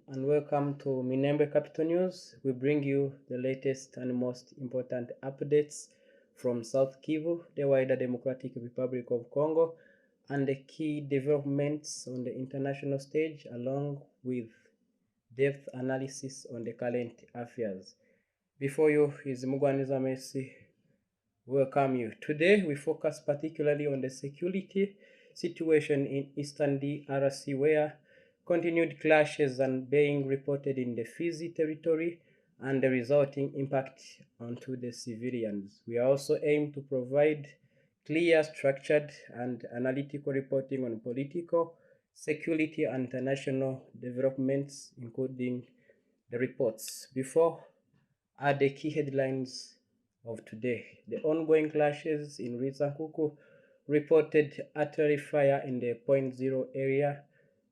and welcome to Minembwe Capital News. We bring you the latest and most important updates from South Kivu, the wider Democratic Republic of Congo, and the key developments on the international stage, along with depth analysis on the current affairs. Before you is Mugwaniza Messi. Welcome you. Today we focus particularly on the security situation in eastern DRC, where continued clashes are being reported in the Fizi territory and the resulting impact onto the civilians. We also aim to provide clear, structured, and analytical reporting on political, security, and international developments, including the reports. Before are the key headlines of today. The ongoing clashes in Rwitsankuku reported artillery fire in the Point Zero area,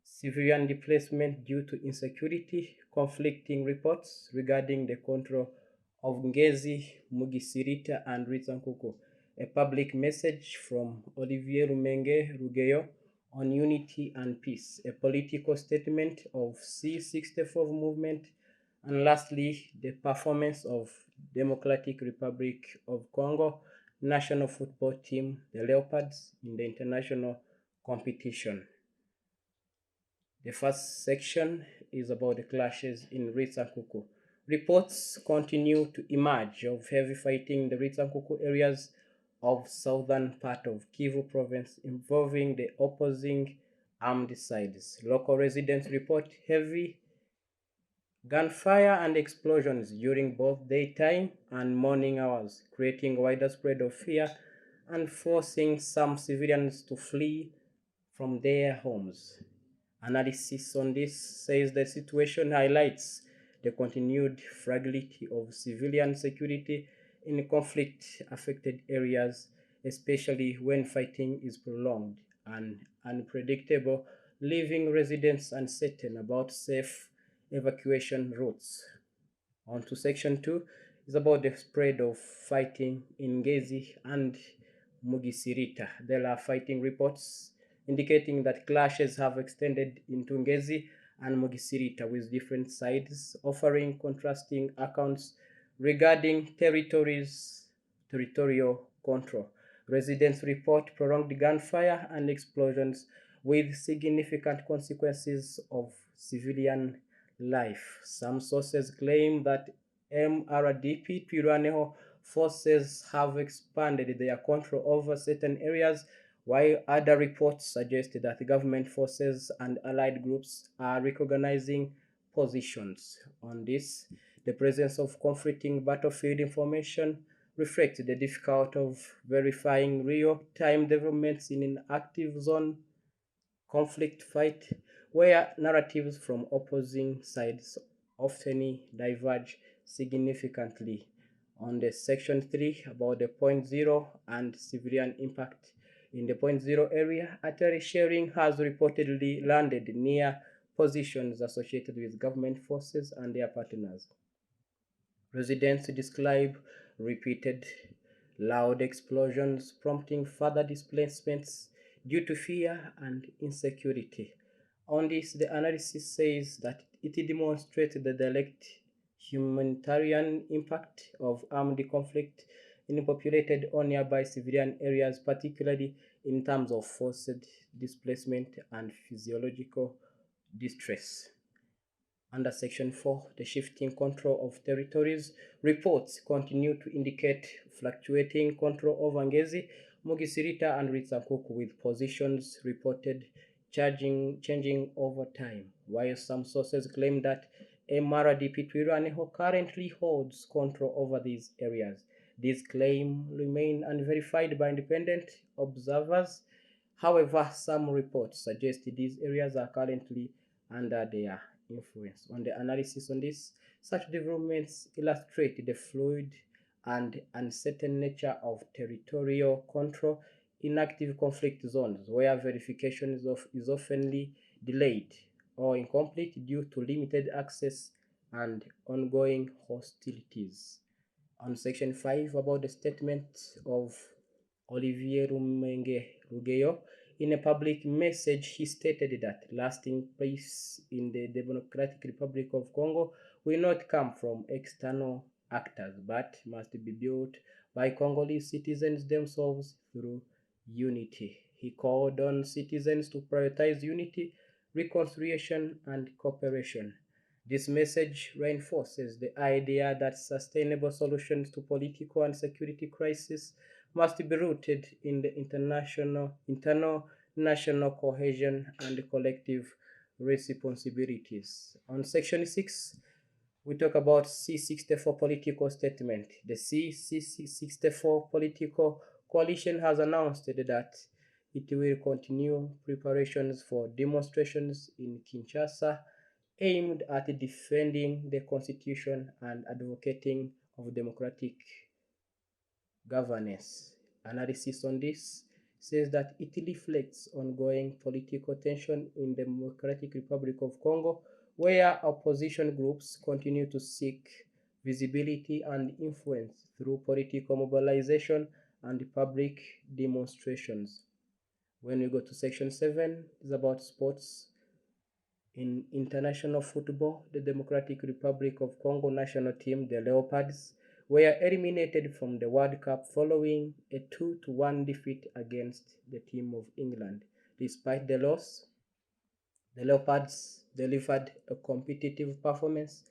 civilian displacement due to insecurity, conflicting reports regarding the control of Ngezi, Mugisirita, and Rwitsankuku. A public message from Olivier Rugeyo on unity and peace, a political statement of C64 movement, and lastly, the performance of Democratic Republic of Congo national football team, the Leopards, in the international competition. The first section is about the clashes in Rwitsankuku. Reports continue to emerge of heavy fighting in the Rwitsankuku areas of southern part of Kivu province involving the opposing armed sides. Local residents report heavy gunfire and explosions during both daytime and morning hours, creating widespread of fear and forcing some civilians to flee from their homes. Analysis on this says the situation highlights the continued fragility of civilian security in conflict-affected areas, especially when fighting is prolonged and unpredictable, leaving residents uncertain about safe evacuation routes. On to section 2 is about the spread of fighting in Ngezi and Mugisirita. There are fighting reports indicating that clashes have extended into Ngezi and Mugisirita, with different sides offering contrasting accounts regarding territorial control. Residents report prolonged gunfire and explosions with significant consequences of civilian life. Some sources claim that MRDP Twirwaneho forces have expanded their control over certain areas, while other reports suggest that government forces and allied groups are recognizing positions. On this, the presence of conflicting battlefield information reflects the difficulty of verifying real-time developments in an active zone conflict fight, where narratives from opposing sides often diverge significantly. On the section 3 about the Point Zero and civilian impact. In the Point Zero area, artillery sharing has reportedly landed near positions associated with government forces and their partners. Residents describe repeated loud explosions, prompting further displacements due to fear and insecurity. On this, the analysis says that it demonstrates the direct humanitarian impact of armed conflict in populated or nearby civilian areas, particularly in terms of forced displacement and physiological distress. Under Section 4, the shifting control of territories, reports continue to indicate fluctuating control over Ngezi, Mugisirita, and Rwitsankuku, with positions reported changing over time, while some sources claim that MRDP Twirwaneho currently holds control over these areas. These claims remain unverified by independent observers. However, some reports suggest these areas are currently under their influence. On the analysis on this, such developments illustrate the fluid and uncertain nature of territorial control in active conflict zones, where verification is often delayed or incomplete due to limited access and ongoing hostilities. On section 5 about the statement of Olivier Rugeyo, In a public message, he stated that lasting peace in the Democratic Republic of Congo will not come from external actors, but must be built by Congolese citizens themselves through unity. He called on citizens to prioritize unity, reconciliation, and cooperation. This message reinforces the idea that sustainable solutions to political and security crises must be rooted in the internal national cohesion and collective responsibilities. On section 6, we talk about C64 political statement. The C64 political coalition has announced that it will continue preparations for demonstrations in Kinshasa aimed at defending the constitution and advocating of democratic governance. Analysis on this says that it reflects ongoing political tension in the Democratic Republic of Congo, where opposition groups continue to seek visibility and influence through political mobilization and public demonstrations. When we go to section 7, it's about sports. In international football, the Democratic Republic of Congo national team, the Leopards, were eliminated from the World Cup following a 2-1 defeat against the team of England. Despite the loss, the Leopards delivered a competitive performance,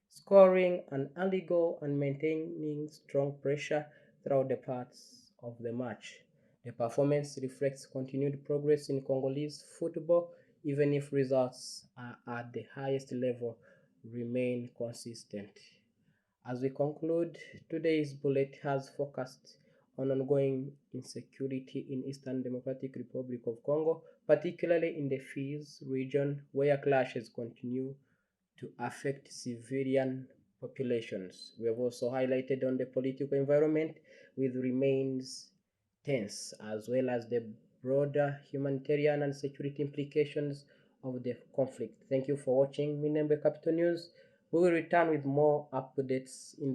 scoring an early goal and maintaining strong pressure throughout the parts of the match. The performance reflects continued progress in Congolese football, even if results are at the highest level remain consistent. As we conclude, today's bullet has focused on ongoing insecurity in Eastern Democratic Republic of Congo, particularly in the Fizi region, where clashes continue to affect civilian populations. We have also highlighted on the political environment, which remains tense, as well as the broader humanitarian and security implications of the conflict. Thank you for watching Minembwe Capital News. We will return with more updates in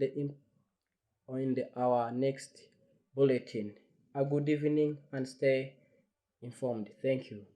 our next bulletin. A good evening and stay informed. Thank you.